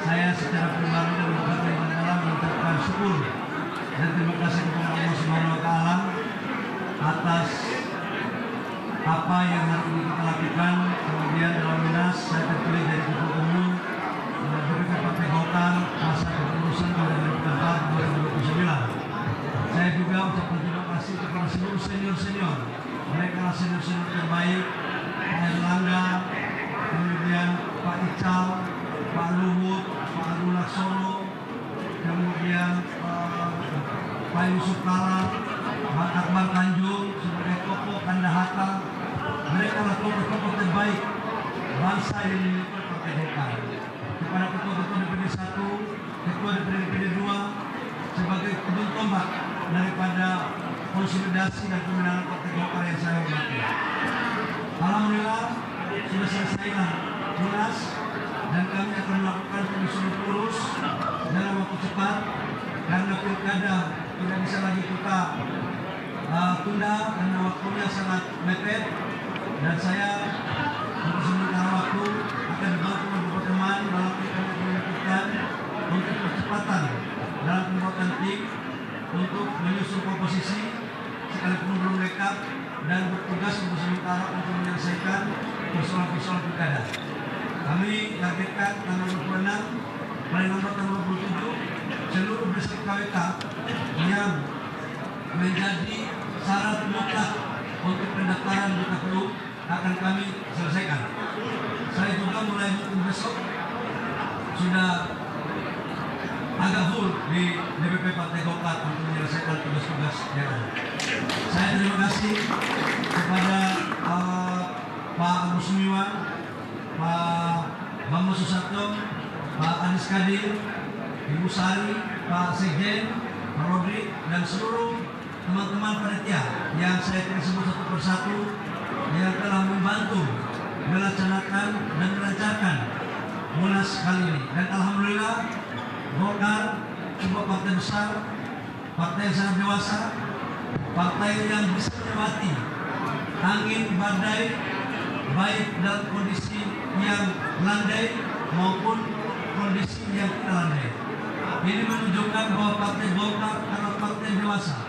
saya secara pribadi dan berbagai dalam mengucapkan syukur dan terima kasih kepada Allah Subhanahu wa Ta'ala atas apa yang hari ini kita lakukan. Kemudian dalam Munas saya terpilih dari Ketua Umum DPP Partai Golkar masa kepengurusan 2024-2029. Saya juga ucapkan terima kasih kepada seluruh senior-senior, mereka senior-senior terbaik, Pak Erlangga, kemudian Pak Ical, Pak Luhut, Pak Agung Laksono, kemudian Pak Yusuf Kala, Pak Akbar Tanjung sebagai tokoh Kandahata. Mereka adalah tokoh-tokoh terbaik bangsa yang dimiliki Partai Golkar. Kepada ketua-ketua DPD 1, ketua DPD 2 sebagai ujung tombak daripada konsolidasi dan kemenangan Partai Golkar yang saya hormati. Alhamdulillah sudah selesailah Munas dan kami akan melakukan penyusunan urus dalam waktu cepat karena pilkada tidak bisa lagi kita tunda karena waktunya sangat mepet, dan saya untuk sementara waktu akan dibantu beberapa teman dalam kami menentukan untuk percepatan dalam pembuatan tim untuk menyusun komposisi sekalipun belum lengkap dan bertugas untuk sementara untuk menyelesaikan persoalan-persoalan pilkada. Kami targetkan tanggal 26, paling lambat tanggal 27, seluruh distrik KWK yang menjadi syarat mutlak untuk pendaftaran di KPU akan kami selesaikan. Saya juga mulai besok sudah agak full di DPP Partai Golkar untuk menyelesaikan tugas-tugas yang ada. Saya terima kasih kepada Pak Agus Miwan, Pak Bambang Susatyo, Pak Anies Kadir, Ibu Sari, Pak Sekjen, Pak Rodri, dan seluruh teman-teman panitia yang saya akan sebut satu persatu yang telah membantu melaksanakan dan melancarkan Munas kali ini. Dan alhamdulillah Golkar sebuah partai besar, partai yang sangat dewasa, partai yang bisa melewati angin badai baik dalam kondisi yang landai maupun kondisi yang tidak landai. Ini menunjukkan bahwa Partai Golkar adalah partai dewasa.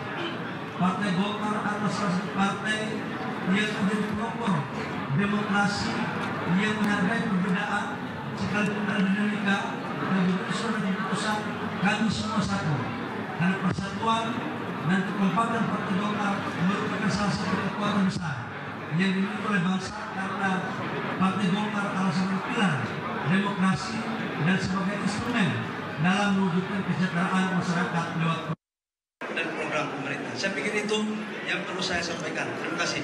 Partai Golkar adalah salah satu partai yang menjadi pelopor demokrasi yang menghargai perbedaan sekalipun ada dinamika dan keputusan kami semua satu. Karena persatuan dan kekompakan Partai Golkar merupakan salah satu kekuatan besar yang dimiliki oleh bangsa, karena Partai Golkar adalah sebagai pilar demokrasi dan sebagai instrumen dalam mewujudkan kesejahteraan masyarakat lewat dan program pemerintah. Saya pikir itu yang perlu saya sampaikan. Terima kasih.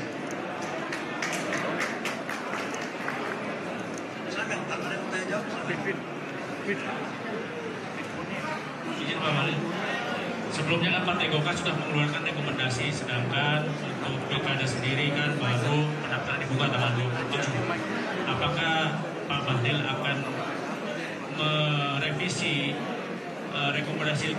Silakan, kalau ada yang mau jawab. Izin Pak Wali. Sebelumnya kan Partai Golkar sudah mengeluarkan rekomendasi, sedangkan untuk pilkada sendiri kan baru pendaftaran dibuka tanggal 27. Apakah Pak Bahlil akan merevisi rekomendasi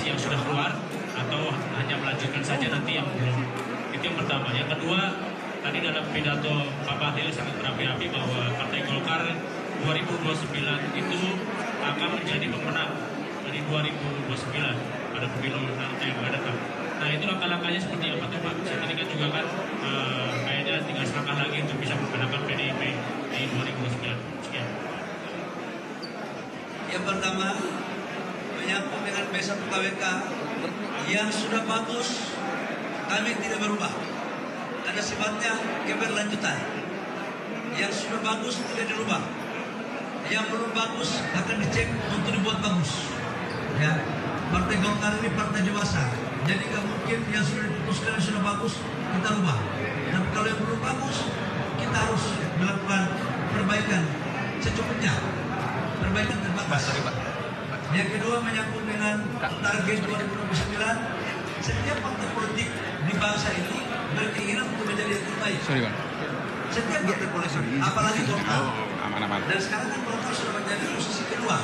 yang sudah keluar atau hanya melanjutkan saja nanti yang belum? Itu yang pertama. Yang kedua, tadi dalam pidato Pak Bahlil sangat berapi-api bahwa Partai Golkar 2029 itu akan menjadi pemenang dari 2029 pada pemilu nanti yang akan datang. Nah, itu langkah-langkahnya seperti apa tuh Pak? Saya tadi kan juga kan kayaknya tinggal selangkah lagi untuk bisa memenangkan PDIP di 2029. Sekian. Yang pertama, menyangkut dengan besok KWK yang sudah bagus, kami tidak berubah. Ada sifatnya keberlanjutan. Yang sudah bagus tidak dirubah. Yang belum bagus akan dicek untuk dibuat bagus. Ya, Partai Golkar ini partai dewasa. Jadi nggak mungkin yang sudah diputuskan yang sudah bagus kita rubah. Dan kalau yang belum bagus, kita harus melakukan perbaikan secukupnya. Perbaikan terbatas. Yang kedua, menyangkut dengan target 2029, setiap partai politik di bangsa ini berkeinginan untuk menjadi yang terbaik. Setiap partai politik, apalagi Golkar. Dan sekarang kan Golkar sudah menjadi posisi kedua.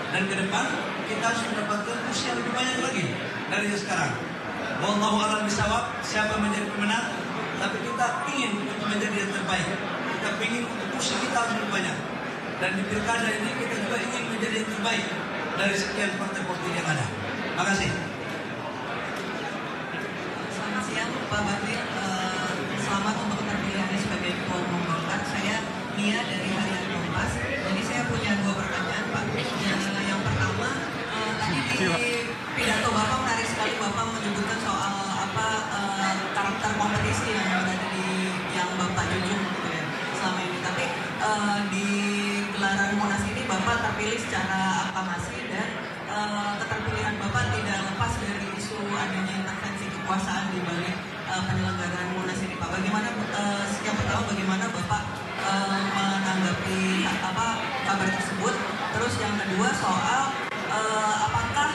Dan ke depan kita harus mendapatkan kursi yang lebih banyak lagi dari yang sekarang. Wallahu a'lam bishawab, siapa menjadi pemenang, tapi kita ingin untuk menjadi yang terbaik. Kita ingin untuk kursi kita harus lebih banyak. Dan di pilkada ini kita juga ingin menjadi yang terbaik dari sekian partai politik yang ada. Makasih. Selamat siang Pak Bahlil, selamat untuk terpilihnya sebagai Ketua Umum Golkar. Saya Nia dari Harian Kompas. Jadi saya punya 2 pertanyaan Pak. Yang pertama, tadi di pidato Bapak menarik sekali, Bapak menyebutkan soal karakter kompetisi yang berada di yang Bapak junjung gitu ya selama ini. Tapi di gelaran Munas ini Bapak terpilih secara aklamasi dan keterpilihan Bapak tidak lepas dari isu adanya intervensi kekuasaan di balik penyelenggaraan Munas ini, Pak. Bagaimana yang pertama, bagaimana Bapak menanggapi kabar tersebut? Terus yang kedua soal apakah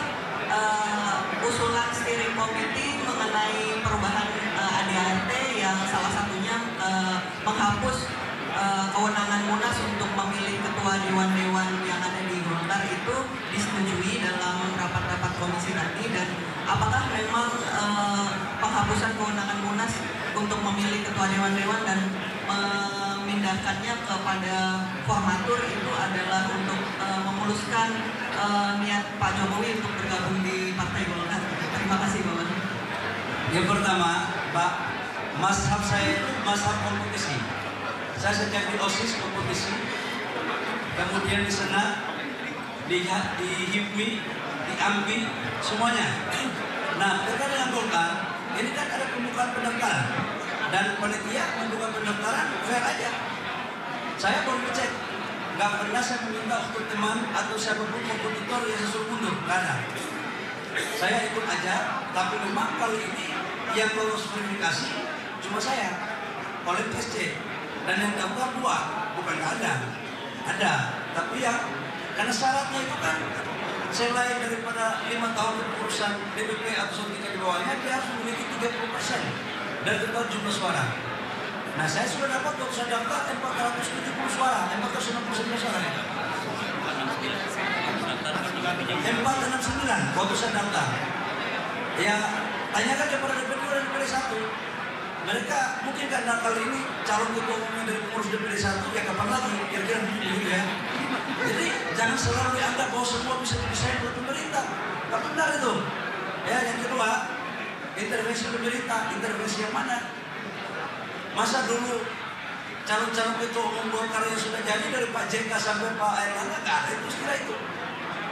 usulan steering committee mengenai perubahan ADART yang salah satunya menghapus kewenangan Munas untuk memilih ketua dewan-dewan yang ada di Golkar itu disetujui dalam rapat-rapat komisi tadi, dan apakah memang penghapusan kewenangan Munas untuk memilih ketua dewan-dewan dan memindahkannya kepada formatur itu adalah untuk memuluskan niat Pak Jokowi untuk bergabung di Partai Golkar? Terima kasih Bapak. Yang pertama, Pak, mazhab saya itu mazhab kompetisi. Saya sejak di OSIS kompetisi, kemudian di Senat, di HIPMI, di AMPI, semuanya. Nah, terkait dengan Golkar, ini kan ada pembukaan pendaftaran dan panitia membuka pendaftaran fair aja. Saya baru cek, nggak pernah saya meminta untuk teman atau siapapun kompetitor yang suruh mundur, nggak ada. Saya ikut aja, tapi memang kali ini yang lolos verifikasi cuma saya oleh PSC. Dan yang daftar 2, bukan nggak ada, tapi ya karena syaratnya itu kan selain daripada 5 tahun kepengurusan DPP atau tingkat di bawahnya, dia harus memiliki 30% dari total jumlah suara. Nah, saya sudah dapat waktu saya daftar 470 suara, 469 suara. 469 waktu saya daftar. Ya, tanyakan kepada DPD dan DPD 1. Mereka mungkin karena kali ini calon ketua umum dari pengurus DPD 1, ya kapan lagi, kira-kira begitu ya. Jadi jangan selalu dianggap bahwa semua bisa didesain oleh pemerintah. Gak benar itu. Ya, yang kedua, intervensi pemerintah, intervensi yang mana? Masa dulu calon-calon ketua umum Golkar yang sudah jadi dari Pak JK sampai Pak Erlangga, gak ada itu istilah itu.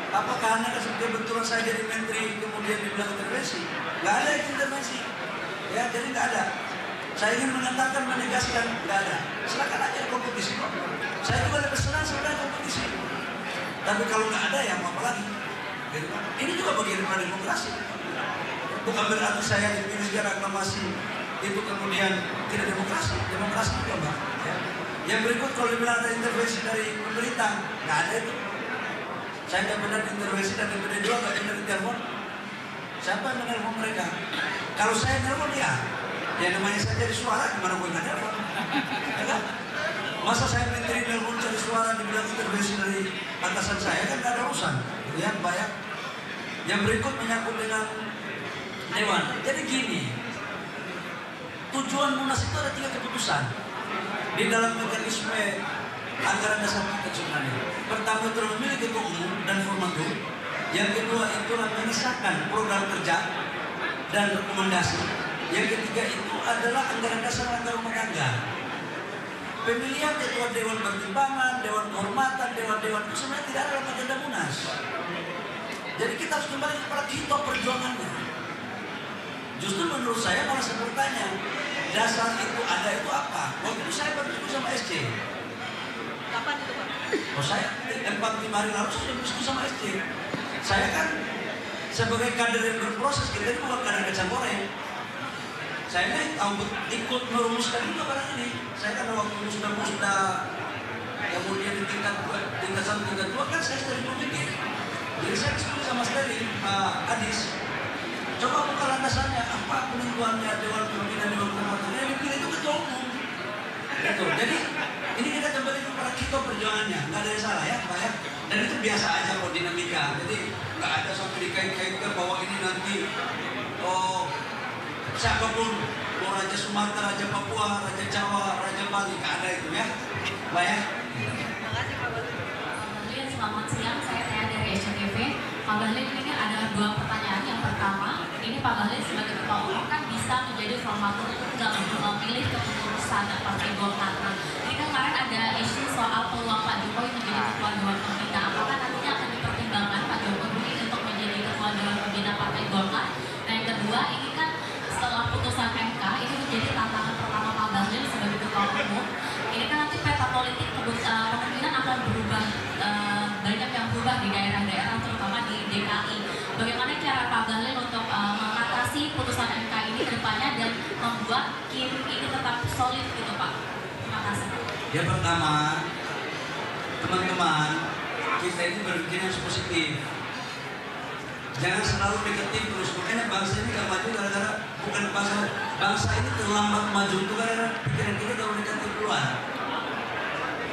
Apakah anda kebetulan saya jadi menteri kemudian dibilang intervensi? Gak ada itu intervensi. Ya, jadi gak ada. Saya ingin mengatakan, menegaskan, nggak ada. Silakan aja kompetisi. Saya juga lebih senang sebenarnya kompetisi. Tapi kalau nggak ada, ya mau apa lagi? Gitu. Ini juga bagian dari demokrasi. Bukan berarti saya dipilih secara aklamasi itu kemudian tidak demokrasi. Demokrasi juga, Mbak. Ya. Yang berikut kalau dibilang ada intervensi dari pemerintah, nggak ada itu. Saya nggak pernah intervensi dan DPD 2 nggak pernah ditelepon. Siapa yang menelpon mereka? Kalau saya telepon dia. Ya namanya saya jadi suara, gimana gue nggak telepon? Ya, masa saya menteri telepon cari suara dibilang intervensi dari atasan saya, kan nggak ada urusan. Ya, banyak. Yang berikut menyangkut dengan dewan. Jadi gini, tujuan Munas itu ada 3 keputusan di dalam mekanisme anggaran dasar kita sebenarnya. Pertama itu memilih ketua umum dan formatur. Yang kedua itu mengesahkan program kerja dan rekomendasi. Yang ketiga itu adalah anggaran dasar anggaran rumah tangga. Pemilihan ketua dewan pertimbangan, dewan kehormatan, dewan-dewan itu sebenarnya tidak ada dalam agenda Munas. Jadi kita harus kembali kepada kita perjuangannya. Justru menurut saya malah saya bertanya, dasar itu ada itu apa? Waktu itu saya berdiskusi sama SC. Kapan itu Pak? Oh, saya 4-5 hari lalu sudah berdiskusi sama SC. Saya kan sebagai kader yang berproses, kita ini bukan kader kacang goreng. Saya ini ikut merumuskan juga barang ini. Saya kan waktu musda kemudian di tingkat 1, tingkat 2 kan saya sering berpikir. Jadi saya diskusi sama sekali Pak Kadis. Coba buka landasannya, apa penentuannya Dewan Pembina Dewan Kehormatan yang dipilih itu ketua umum. Gitu. Jadi ini kita kembali kepada kita perjuangannya, nggak ada yang salah ya Pak ya. Dan itu biasa aja kok dinamika. Jadi nggak ada suatu dikait-kaitkan bahwa ini nanti siapapun, mau Raja Sumatera, Raja Papua, Raja Jawa, Raja Bali, nggak ada itu ya, Pak ya. Terima kasih Pak. Pak Bahlil, ini ada dua pertanyaan. Yang pertama, ini Pak Bahlil sebagai ketua umum kan bisa menjadi formatur tunggal untuk memilih kepengurusan Partai Golkar. Nah, ini kan kemarin ada isu soal peluang Pak Jokowi menjadi ketua Dewan Pembina. Apakah nantinya akan dipertimbangkan Pak Jokowi untuk menjadi ketua Dewan Pembina Partai Golkar? Nah, yang kedua, ini kan setelah putusan MK, ini menjadi tantangan pertama Pak Bahlil sebagai ketua umum. Ini kan nanti peta politik kemungkinan akan berubah, banyak yang berubah di daerah-daerah, terutama di DKI. Bagaimana cara Pak Bahlil untuk mengatasi putusan MK ini ke depannya dan membuat Kim ini tetap solid gitu Pak? Terima kasih. Ya pertama, teman-teman, kita ini berpikir yang positif. Jangan selalu negatif terus. Makanya bangsa ini gak maju gara-gara bukan bangsa ini terlambat maju itu gara-gara pikiran kita terlalu negatif duluan.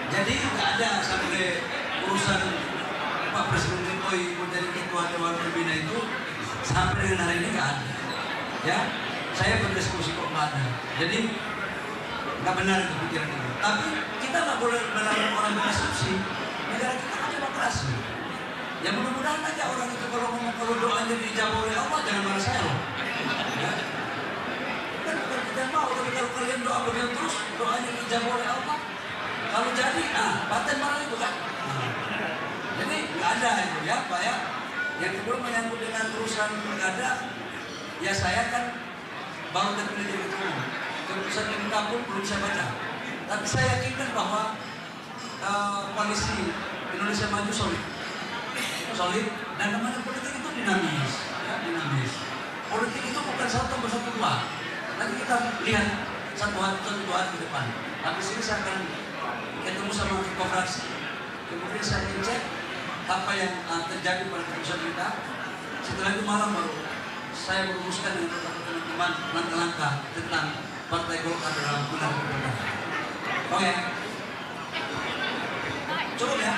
Jadi nggak ada sampai urusan Pak Presiden Jokowi menjadi ketua Dewan Pembina itu sampai dengan hari ini nggak ada. Ya, saya berdiskusi kok nggak ada. Jadi nggak benar itu pikiran itu. Tapi kita nggak boleh melarang orang berasumsi. Negara kita kan demokrasi. Ya mudah-mudahan aja orang itu kalau ngomong kalau doanya dijawab oleh Allah jangan marah saya loh. Ya. Kan bukan kita mau, tapi kalau kalian doa begitu terus doanya dijawab oleh Allah. Kalau jadi, paten marah itu kan. Jadi nggak ada itu ya Pak ya. Yang kedua menyangkut dengan urusan pilkada, ya saya kan baru terpilih jadi ketua. Keputusan MK pun belum saya baca. Tapi saya yakinkan bahwa koalisi Indonesia Maju solid dan namanya politik itu dinamis, ya, dinamis. Politik itu bukan satu bersatu dua. Nanti kita lihat satu hari ke depan. Habis ini saya akan ketemu sama ketua fraksi, kemudian saya cek apa yang terjadi pada keputusan kita. Setelah itu malam baru saya merumuskan dengan teman-teman langkah-langkah tentang Partai Golkar dalam bulan Oktober. Oke, cukup ya.